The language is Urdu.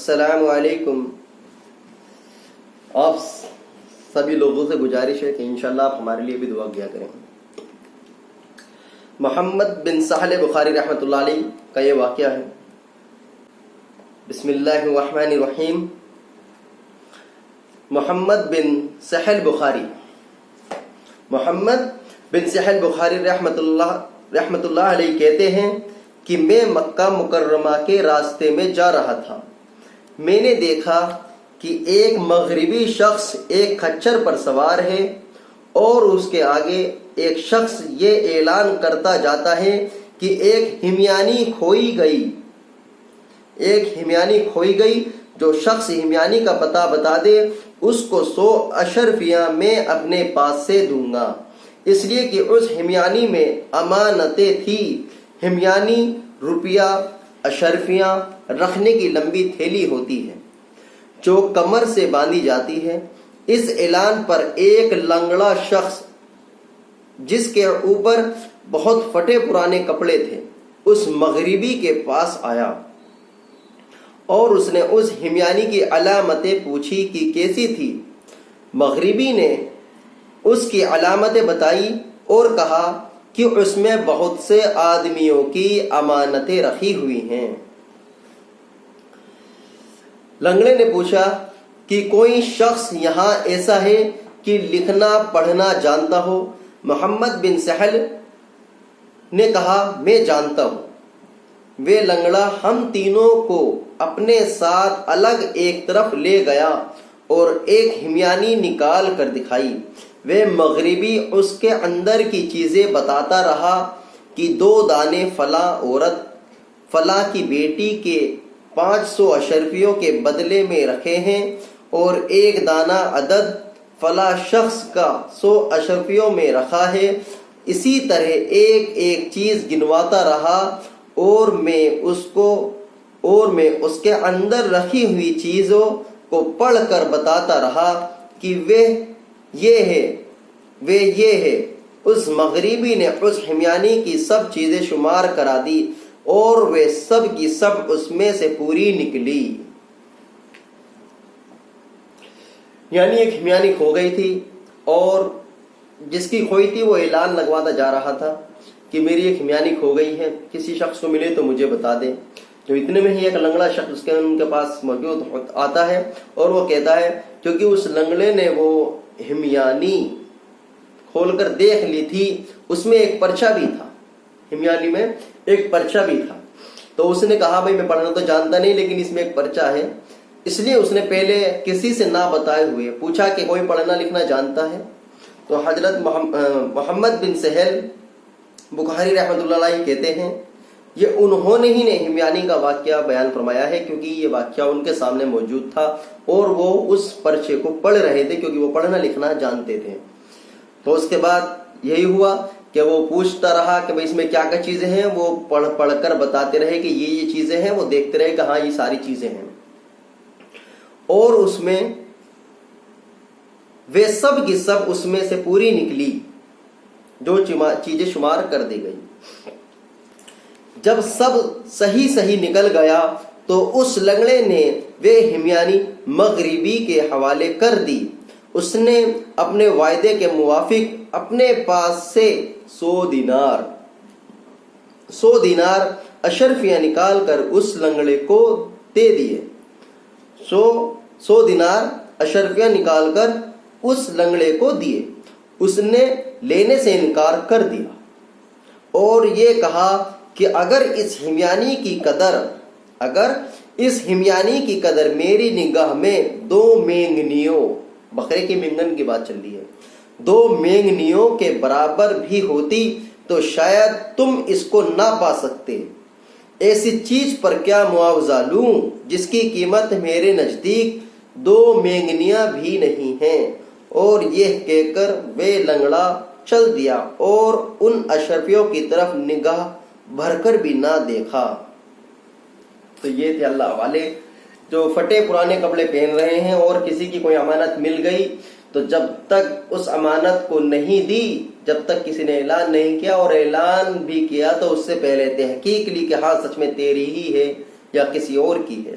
السلام علیکم. آپ سبھی لوگوں سے گزارش ہے کہ انشاءاللہ آپ ہمارے لیے بھی دعا کیا کریں. محمد بن سہل بخاری رحمۃ اللہ علیہ کا یہ واقعہ ہے. بسم اللہ الرحمن الرحیم. محمد بن سہل بخاری رحمۃ اللہ علیہ کہتے ہیں کہ میں مکہ مکرمہ کے راستے میں جا رہا تھا. میں نے دیکھا کہ ایک مغربی شخص ایک کھچر پر سوار ہے اور اس کے آگے ایک شخص یہ اعلان کرتا جاتا ہے کہ ایک ہمیانی کھوئی گئی. جو شخص ہمیانی کا پتہ بتا دے اس کو 100 اشرفیاں میں اپنے پاس سے دوں گا. اس لیے کہ اس ہمیانی میں امانتیں تھی. ہمیانی روپیہ اشرفیاں رکھنے کی لمبی تھیلی ہوتی ہے جو کمر سے باندھی جاتی ہے. اس اعلان پر ایک لنگڑا شخص جس کے اوپر بہت پھٹے پرانے کپڑے تھے اس مغربی کے پاس آیا اور اس نے اس ہمیانی کی علامتیں پوچھی کہ کیسی تھی. مغربی نے اس کی علامتیں بتائی اور کہا کہ اس میں بہت سے آدمیوں کی امانتیں رکھی ہوئی ہیں. لنگڑے نے پوچھا کہ کوئی شخص یہاں ایسا ہے کہ لکھنا پڑھنا جانتا ہو؟ محمد بن سہل نے کہا میں جانتا ہوں. وہ لنگڑا ہم تینوں کو اپنے ساتھ الگ ایک طرف لے گیا اور ایک ہمیانی نکال کر دکھائی. وہ مغربی اس کے اندر کی چیزیں بتاتا رہا کہ 2 دانے فلاں عورت فلاں کی بیٹی کے 500 اشرفیوں کے بدلے میں رکھے ہیں اور 1 دانہ عدد فلاں شخص کا 100 اشرفیوں میں رکھا ہے. اسی طرح ایک چیز گنواتا رہا اور میں اس کے اندر رکھی ہوئی چیزوں کو پڑھ کر بتاتا رہا کہ وہ یہ ہے. اس مغربی نے اس ہمیانی کی سب چیزیں شمار کرا دی اور وہ سب کی سب اس میں سے پوری نکلی. یعنی ایک ہمیانی کھو گئی تھی اور جس کی کھوئی تھی وہ اعلان لگواتا جا رہا تھا کہ میری ایک ہمیانی کھو گئی ہے, کسی شخص کو ملے تو مجھے بتا دے. جو اتنے میں ہی ایک لنگڑا شخص ان کے پاس موجود آتا ہے اور وہ کہتا ہے کیونکہ اس لنگڑے نے وہ ہمیانی کھول کر دیکھ لی تھی, اس میں ایک پرچہ بھی تھا. ہمیانی میں ایک پرچہ بھی تھا. تو اس نے کہا بھائی میں پڑھنا تو جانتا نہیں لیکن اس میں ایک پرچہ ہے. اس لیے اس نے پہلے کسی سے نہ بتائے ہوئے پوچھا کہ کوئی پڑھنا لکھنا جانتا ہے. تو حضرت محمد بن سہل بخاری رحمۃ اللہ علیہ کہتے ہیں یہ انہوں نے ہی نے ہمیانی کا واقعہ بیان فرمایا ہے کیونکہ یہ واقعہ ان کے سامنے موجود تھا اور وہ اس پرچے کو پڑھ رہے تھے کیونکہ وہ پڑھنا لکھنا جانتے تھے. تو اس کے بعد یہی ہوا کہ وہ پوچھتا رہا کہ اس میں کیا کیا چیزیں ہیں. وہ پڑھ کر بتاتے رہے کہ یہ چیزیں ہیں. وہ دیکھتے رہے کہ ہاں یہ ساری چیزیں ہیں اور اس میں وہ سب کی سب اس میں سے پوری نکلی جو چیزیں شمار کر دی گئی. جب سب صحیح نکل گیا تو اس لنگڑے نے وہ ہمیانی مغربی کے حوالے کر دی. اس نے اپنے وعدے کے موافق اپنے پاس سے 100 دینار اشرفیاں نکال کر اس لنگڑے کو دے دیے. 100 دینار اشرفیاں نکال کر اس لنگڑے کو دیے. اس نے لینے سے انکار کر دیا اور یہ کہا کہ اگر اس ہمیانی کی قدر میری نگاہ میں 2 مینگنیوں, بکرے کی مینگن کی بات چل رہی ہے, 2 مینگنیوں کے برابر بھی ہوتی تو شاید تم اس کو نہ پا سکتے. ایسی چیز پر کیا معاوضہ لوں جس کی قیمت میرے نزدیک 2 مینگنیاں بھی نہیں ہیں. اور یہ کہہ کر وہ لنگڑا چل دیا اور ان اشرفیوں کی طرف نگاہ بھر کر بھی نہ دیکھا. تو یہ تھے اللہ والے جو پھٹے پرانے کپڑے پہن رہے ہیں اور کسی کی کوئی امانت مل گئی تو جب تک اس امانت کو نہیں دی, جب تک کسی نے اعلان نہیں کیا, اور اعلان بھی کیا تو اس سے پہلے تحقیق لی کہ ہاں سچ میں تیری ہی ہے یا کسی اور کی ہے,